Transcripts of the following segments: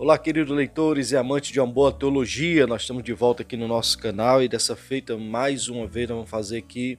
Olá, queridos leitores e amantes de uma boa teologia, nós estamos de volta aqui no nosso canal e dessa feita, mais uma vez, nós vamos fazer aqui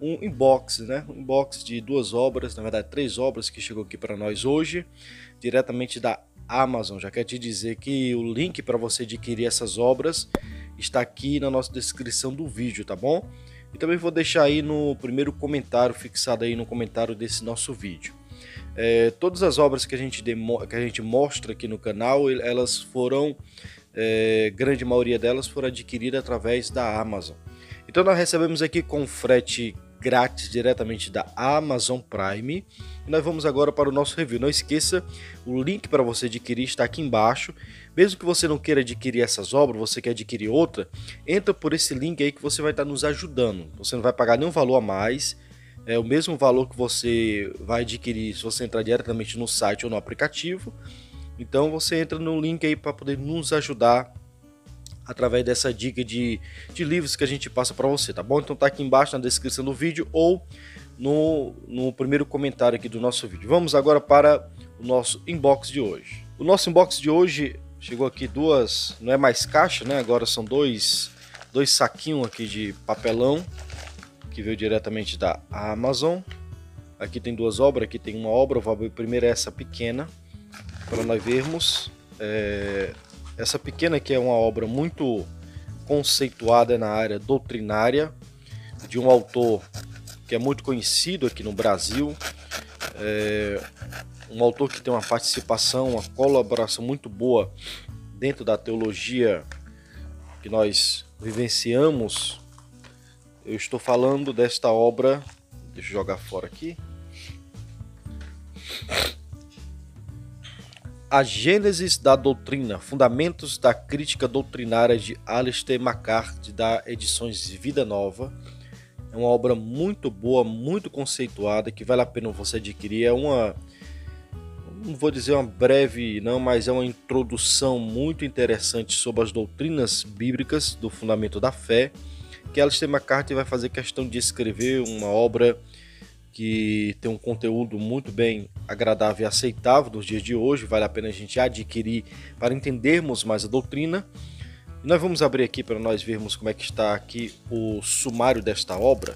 um inbox, né? Um inbox de duas obras, na verdade 3 obras que chegou aqui para nós hoje, diretamente da Amazon. Já quero te dizer que o link para você adquirir essas obras está aqui na nossa descrição do vídeo, tá bom? E também vou deixar aí no primeiro comentário, fixado aí no comentário desse nosso vídeo. Todas as obras que a gente mostra aqui no canal, elas foram, grande maioria delas foram adquiridas através da Amazon. Então nós recebemos aqui com frete grátis diretamente da Amazon Prime. E nós vamos agora para o nosso review. Não esqueça, o link para você adquirir está aqui embaixo. Mesmo que você não queira adquirir essas obras, você quer adquirir outra, entra por esse link aí que você vai estar nos ajudando. Você não vai pagar nenhum valor a mais. É o mesmo valor que você vai adquirir se você entrar diretamente no site ou no aplicativo. Então você entra no link aí para poder nos ajudar através dessa dica de livros que a gente passa para você, tá bom? Então tá aqui embaixo na descrição do vídeo ou no primeiro comentário aqui do nosso vídeo. Vamos agora para o nosso inbox de hoje. O nosso inbox de hoje chegou aqui duas, não é mais caixa, né? Agora são dois saquinhos aqui de papelão, que veio diretamente da Amazon. Aqui tem duas obras, aqui tem uma obra, eu vou abrir primeiro essa pequena, para nós vermos. Essa pequena aqui é uma obra muito conceituada na área doutrinária, de um autor que é muito conhecido aqui no Brasil, um autor que tem uma participação, uma colaboração muito boa dentro da teologia que nós vivenciamos. Eu estou falando desta obra, deixa eu jogar fora aqui, A Gênesis da Doutrina, Fundamentos da Crítica Doutrinária de Alistair McCarthy, da Edições Vida Nova. É uma obra muito boa, muito conceituada, que vale a pena você adquirir. É uma, não vou dizer uma breve não, mas é uma introdução muito interessante sobre as doutrinas bíblicas do fundamento da fé, que Alistair McCarthy vai fazer questão de escrever uma obra que tem um conteúdo muito bem agradável e aceitável nos dias de hoje. Vale a pena a gente adquirir para entendermos mais a doutrina. E nós vamos abrir aqui para nós vermos como é que está aqui o sumário desta obra.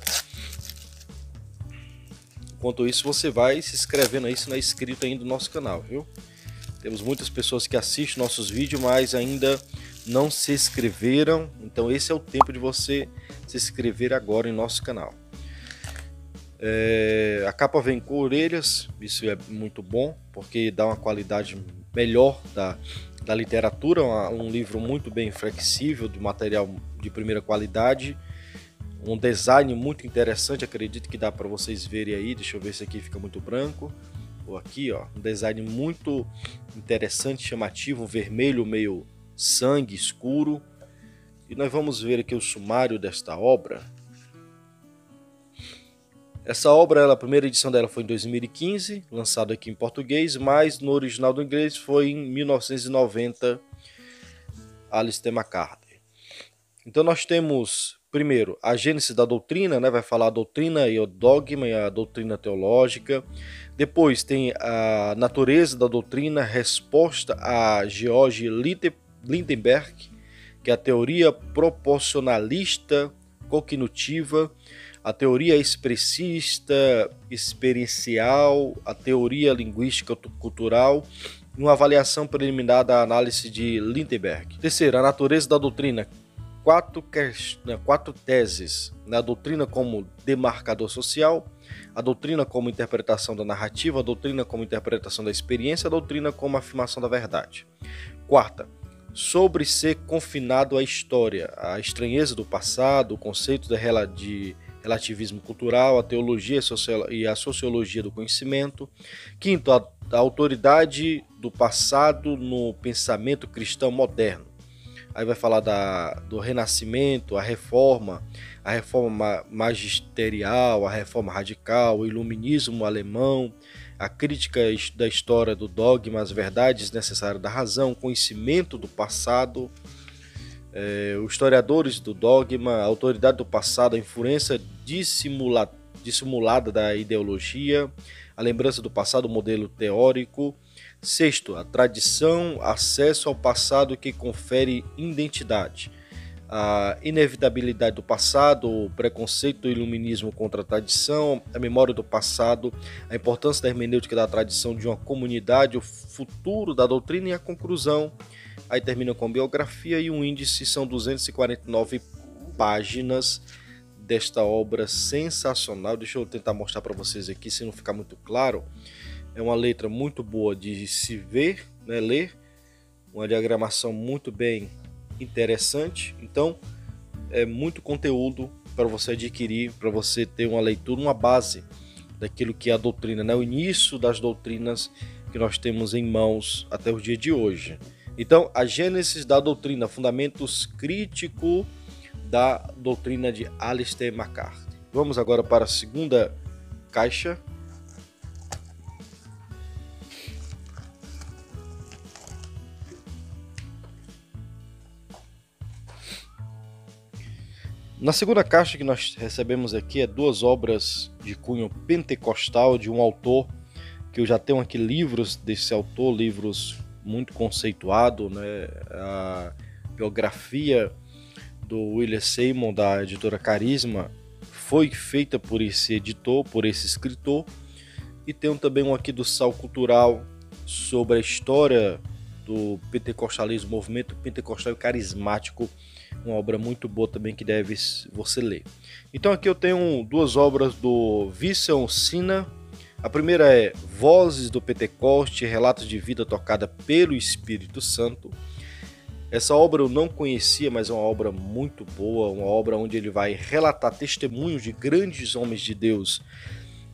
Enquanto isso, você vai se inscrevendo aí se não é inscrito ainda no nosso canal, viu? Temos muitas pessoas que assistem nossos vídeos, mas ainda não se inscreveram. Então esse é o tempo de você se inscrever agora em nosso canal. A capa vem com orelhas, isso é muito bom, porque dá uma qualidade melhor da literatura, um livro muito bem flexível, de material de primeira qualidade, um design muito interessante, acredito que dá para vocês verem aí. Deixa eu ver se aqui fica muito branco, ou aqui, ó, um design muito interessante, chamativo, um vermelho meio sangue escuro. E nós vamos ver aqui o sumário desta obra. Essa obra, a primeira edição dela foi em 2015, lançado aqui em português, mas no original do inglês foi em 1990, Alistair McCarthy. Então nós temos, primeiro, a Gênesis da Doutrina, né? Vai falar a doutrina e o dogma e a doutrina teológica. Depois tem a natureza da doutrina, resposta a George Lindenberg, que é a teoria proporcionalista cognitiva, a teoria expressista experiencial, a teoria linguística cultural, e uma avaliação preliminar da análise de Lindenberg. Terceiro, a natureza da doutrina, 4 teses, a doutrina como demarcador social, a doutrina como interpretação da narrativa, a doutrina como interpretação da experiência, a doutrina como afirmação da verdade. Quarta, sobre ser confinado à história, a estranheza do passado, o conceito de relativismo cultural, a teologia e a sociologia do conhecimento. Quinto, a autoridade do passado no pensamento cristão moderno. Aí vai falar do renascimento, a reforma magisterial, a reforma radical, o iluminismo alemão, a crítica da história do dogma, as verdades necessárias da razão, conhecimento do passado, os historiadores do dogma, a autoridade do passado, a influência dissimulada da ideologia, a lembrança do passado, o modelo teórico, Sexto, a tradição, acesso ao passado que confere identidade. A inevitabilidade do passado, o preconceito do iluminismo contra a tradição, a memória do passado, a importância da hermenêutica da tradição de uma comunidade, o futuro da doutrina e a conclusão. Aí termina com biografia e um índice, são 249 páginas desta obra sensacional. Deixa eu tentar mostrar para vocês aqui, se não ficar muito claro. É uma letra muito boa de se ver, né, ler, uma diagramação muito bem interessante. Então é muito conteúdo para você adquirir, para você ter uma leitura, uma base daquilo que é a doutrina, né? O início das doutrinas que nós temos em mãos até o dia de hoje. Então, a Gênesis da doutrina, fundamentos críticos da doutrina de Alistair McCarthy. Vamos agora para a segunda caixa. Na segunda caixa que nós recebemos aqui é duas obras de cunho pentecostal de um autor que eu já tenho aqui livros desse autor, livros muito conceituado, né? A biografia do William Seymour, da editora Carisma, foi feita por esse editor, por esse escritor. E tem também um aqui do Sal Cultural sobre a história do pentecostalismo, movimento pentecostal e carismático, uma obra muito boa também que deve você ler. Então aqui eu tenho duas obras do Visson Sina. A primeira é Vozes do Pentecoste, relatos de vida tocada pelo Espírito Santo. Essa obra eu não conhecia, mas é uma obra muito boa, uma obra onde ele vai relatar testemunhos de grandes homens de Deus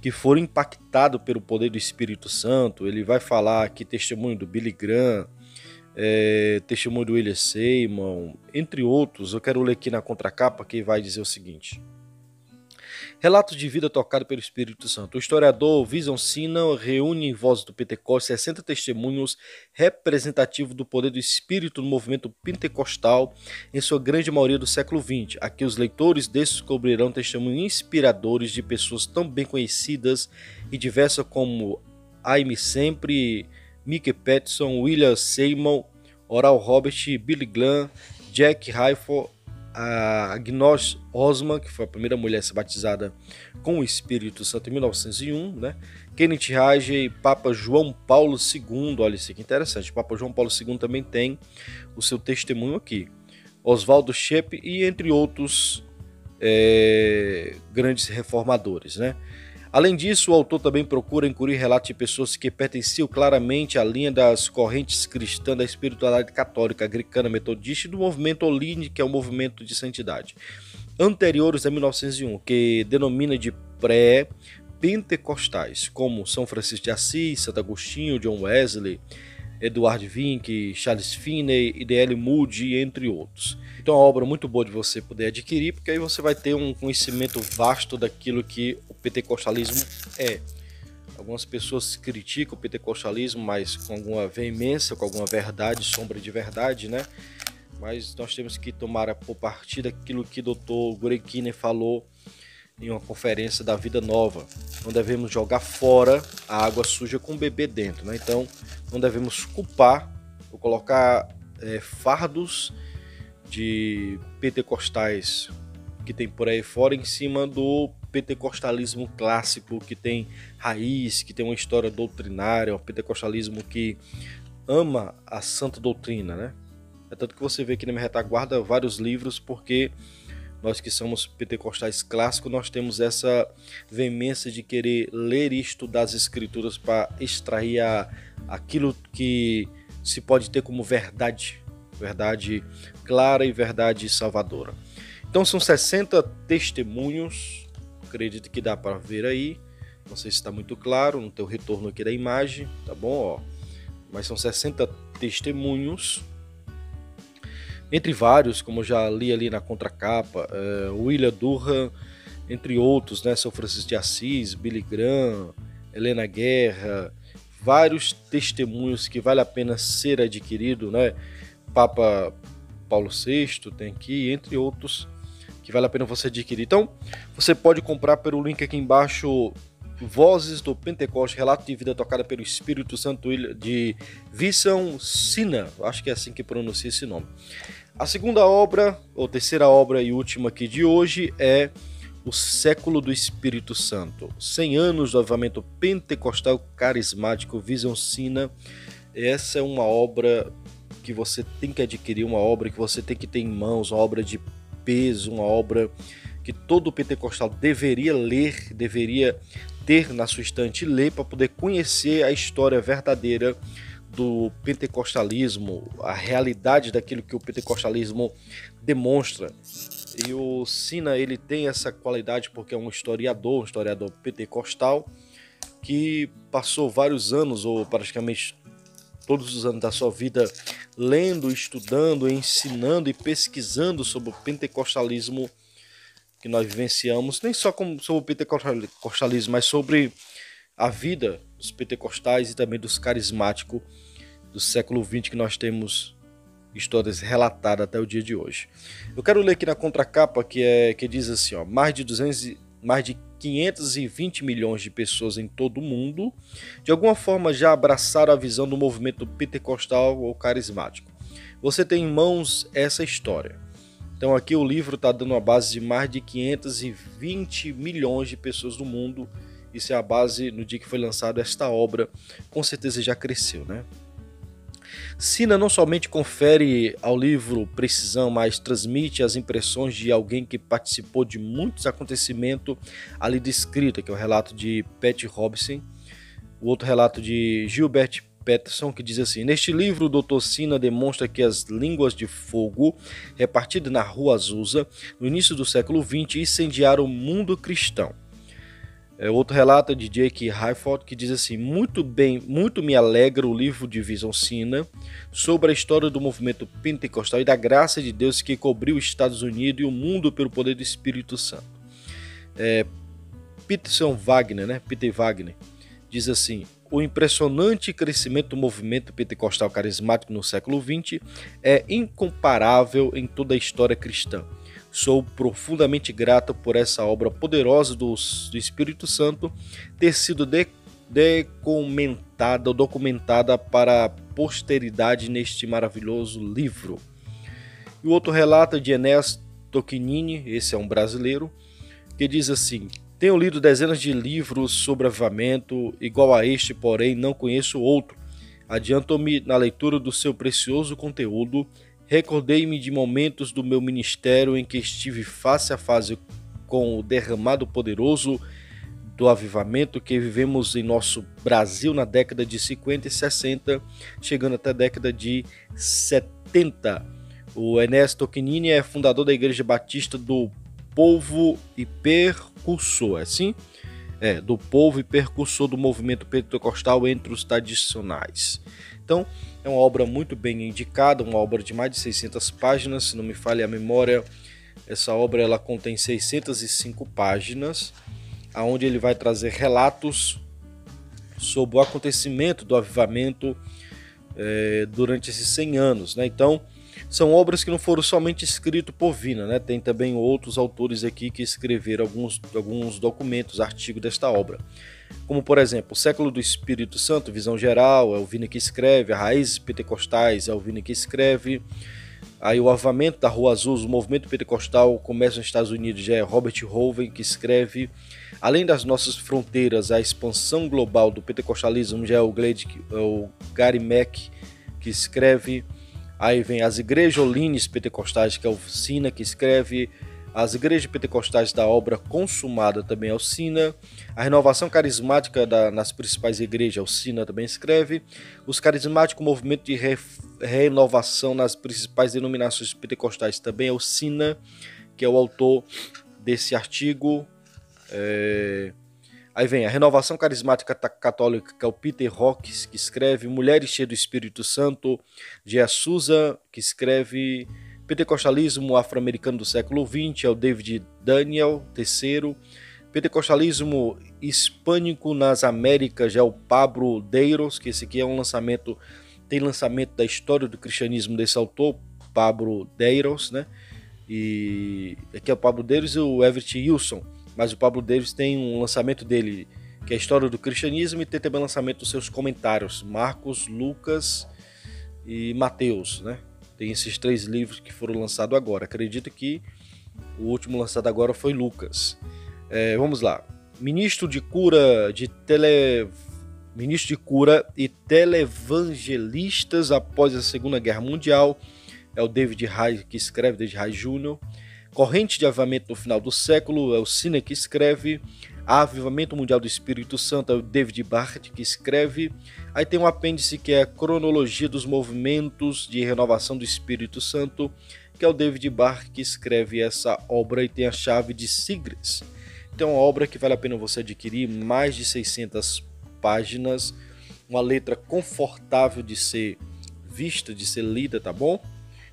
que foram impactados pelo poder do Espírito Santo. Ele vai falar aqui testemunho do Billy Graham, testemunho do William Seymour, entre outros. Eu quero ler aqui na contracapa que vai dizer o seguinte: relatos de vida tocado pelo Espírito Santo. O historiador Visson Sina reúne em Vozes do Pentecoste 60 testemunhos representativos do poder do Espírito no movimento pentecostal, em sua grande maioria do século XX. Aqui os leitores descobrirão testemunhos inspiradores de pessoas tão bem conhecidas e diversas como Aimee Semple, Mickey Patterson, William Seymour, Oral Roberts, Billy Graham, Jack Hayford, a Agnes Osman, que foi a primeira mulher a ser batizada com o Espírito Santo em 1901, né? Kenneth Hagin e Papa João Paulo II. Olha isso que interessante, Papa João Paulo II também tem o seu testemunho aqui. Oswaldo Shepp e entre outros grandes reformadores, né? Além disso, o autor também procura incluir relatos de pessoas que pertenciam claramente à linha das correntes cristãs da espiritualidade católica, anglicana, metodista e do movimento Oline, que é o movimento de santidade, anteriores a 1901, que denomina de pré-pentecostais, como São Francisco de Assis, Santo Agostinho, John Wesley, Edward Wink, Charles Finney, I.D.L. Moody, entre outros. Então é uma obra muito boa de você poder adquirir, porque aí você vai ter um conhecimento vasto daquilo que o pentecostalismo é. Algumas pessoas criticam o pentecostalismo, mas com alguma veemência, com alguma verdade, sombra de verdade, né? Mas nós temos que tomar por partida aquilo que o Dr. Greg Kinnear falou em uma conferência da Vida Nova. Não devemos jogar fora a água suja com o bebê dentro, né? Então não devemos culpar ou colocar fardos de pentecostais que tem por aí fora em cima do pentecostalismo clássico, que tem raiz, que tem uma história doutrinária, um pentecostalismo que ama a santa doutrina, né? É tanto que você vê aqui na minha retaguarda vários livros, porque nós que somos pentecostais clássicos, nós temos essa veemência de querer ler isto das escrituras para extrair aquilo que se pode ter como verdade clara e verdade salvadora. Então são 60 testemunhos, acredito que dá para ver aí, não sei se está muito claro, no teu retorno aqui da imagem, tá bom? Ó. Mas são 60 testemunhos, entre vários, como eu já li ali na contracapa, William Durham, entre outros, né? São Francisco de Assis, Billy Graham, Helena Guerra, vários testemunhos que vale a pena ser adquirido, né? Papa Paulo VI tem aqui, entre outros, que vale a pena você adquirir. Então, você pode comprar pelo link aqui embaixo Vozes do Pentecoste, relato de vida tocada pelo Espírito Santo, de Vincent Sina, acho que é assim que pronuncia esse nome. A segunda obra, ou terceira obra e última aqui de hoje, é O Século do Espírito Santo, 100 anos do avivamento pentecostal carismático, Vincent Sina. Essa é uma obra que você tem que adquirir, uma obra que você tem que ter em mãos, uma obra de peso, uma obra que todo pentecostal deveria ler, deveria ter na sua estante e ler para poder conhecer a história verdadeira do pentecostalismo, a realidade daquilo que o pentecostalismo demonstra. E o Sina, ele tem essa qualidade porque é um historiador pentecostal que passou vários anos, ou praticamente todos os anos da sua vida, lendo, estudando, ensinando e pesquisando sobre o pentecostalismo que nós vivenciamos, nem só sobre o pentecostalismo, mas sobre a vida dos pentecostais e também dos carismáticos do século XX, que nós temos histórias relatadas até o dia de hoje. Eu quero ler aqui na contracapa que diz assim, ó, mais de 520 milhões de pessoas em todo o mundo, de alguma forma já abraçaram a visão do movimento pentecostal ou carismático. Você tem em mãos essa história. Então aqui o livro está dando uma base de mais de 520 milhões de pessoas no mundo. Isso é a base no dia que foi lançada esta obra. Com certeza já cresceu, né? Sina não somente confere ao livro precisão, mas transmite as impressões de alguém que participou de muitos acontecimentos ali descrito, que é o relato de Pat Robertson, o outro relato de Gilbert Peterson, que diz assim: neste livro, o Dr. Sina demonstra que as línguas de fogo repartidas na Rua Azusa, no início do século XX, incendiaram o mundo cristão. Outro relato é de Jake Hayford, que diz assim: muito me alegra o livro de Vincent Sina sobre a história do movimento pentecostal e da graça de Deus que cobriu os Estados Unidos e o mundo pelo poder do Espírito Santo. Peter Wagner, diz assim: o impressionante crescimento do movimento pentecostal carismático no século XX é incomparável em toda a história cristã. Sou profundamente grato por essa obra poderosa do Espírito Santo ter sido documentada para a posteridade neste maravilhoso livro. E o outro relato é de Enéas Toccinini, esse é um brasileiro, que diz assim: tenho lido dezenas de livros sobre avivamento, igual a este, porém não conheço outro. Adianto-me na leitura do seu precioso conteúdo. Recordei-me de momentos do meu ministério em que estive face a face com o derramado poderoso do avivamento que vivemos em nosso Brasil na década de 50 e 60, chegando até a década de 70. O Enéas Toccinini é fundador da Igreja Batista do Povo e Percussor, é assim? Do Povo e Percussor do movimento pentecostal entre os tradicionais. Então, é uma obra muito bem indicada, uma obra de mais de 600 páginas, se não me falha a memória. Essa obra ela contém 605 páginas, onde ele vai trazer relatos sobre o acontecimento do avivamento durante esses 100 anos, né? Então, são obras que não foram somente escritas por Vina, né? Tem também outros autores aqui que escreveram alguns documentos, artigos desta obra. Como, por exemplo, O Século do Espírito Santo, Visão Geral, é o Vina que escreve. A Raízes Pentecostais, é o Vina que escreve. Aí o Avivamento da Rua Azul, o Movimento Pentecostal começa nos Estados Unidos, já é Robert Hoven que escreve. Além das nossas fronteiras, a expansão global do pentecostalismo, já é o Gary Mack que escreve. Aí vem as Igrejas Olines Pentecostais, que é o Sina que escreve. As Igrejas Pentecostais da Obra Consumada também é o Sina. A Renovação Carismática nas principais igrejas, o Sina também escreve. Os Carismáticos, Movimento de Renovação nas principais denominações pentecostais também é o Sina, que é o autor desse artigo. Aí vem a Renovação Carismática Católica, que é o Peter Hawkes, que escreve. Mulheres Cheias do Espírito Santo, Gia Souza, que escreve. Pentecostalismo Afro-Americano do século XX, é o David Daniel III. Pentecostalismo Hispânico nas Américas, já é o Pablo Deiros, que esse aqui é um lançamento, tem lançamento da história do cristianismo desse autor, Pablo Deiros, né? E aqui é o Pablo Deiros e o Everett Wilson, mas o Pablo Deiros tem um lançamento dele, que é a história do cristianismo, e tem também o lançamento dos seus comentários, Marcos, Lucas e Mateus, né? Tem esses 3 livros que foram lançados agora. Acredito que o último lançado agora foi Lucas. Vamos lá. Ministro de cura e televangelistas após a Segunda Guerra Mundial, é o David Haig que escreve, David Haig Jr. Corrente de avivamento no final do século, é o Cine que escreve. Avivamento Mundial do Espírito Santo, é o David Barth que escreve. Aí tem um apêndice que é a Cronologia dos Movimentos de Renovação do Espírito Santo, que é o David Barth que escreve essa obra, e tem a chave de Sigres. Então é uma obra que vale a pena você adquirir, mais de 600 páginas, uma letra confortável de ser vista, de ser lida, tá bom?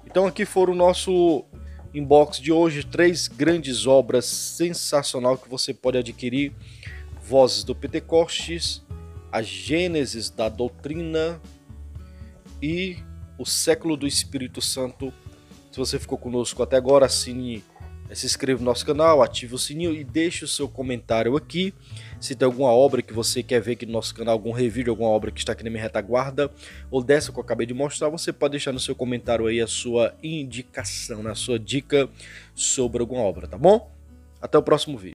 Então aqui foram o nosso inbox de hoje, 3 grandes obras sensacionais que você pode adquirir: Vozes do Pentecostes, a Gênesis da Doutrina e o Século do Espírito Santo. Se você ficou conosco até agora, se inscreva no nosso canal, ative o sininho e deixe o seu comentário aqui. Se tem alguma obra que você quer ver aqui no nosso canal, algum review de alguma obra que está aqui na minha retaguarda, ou dessa que eu acabei de mostrar, você pode deixar no seu comentário aí a sua indicação, a sua dica sobre alguma obra, tá bom? Até o próximo vídeo.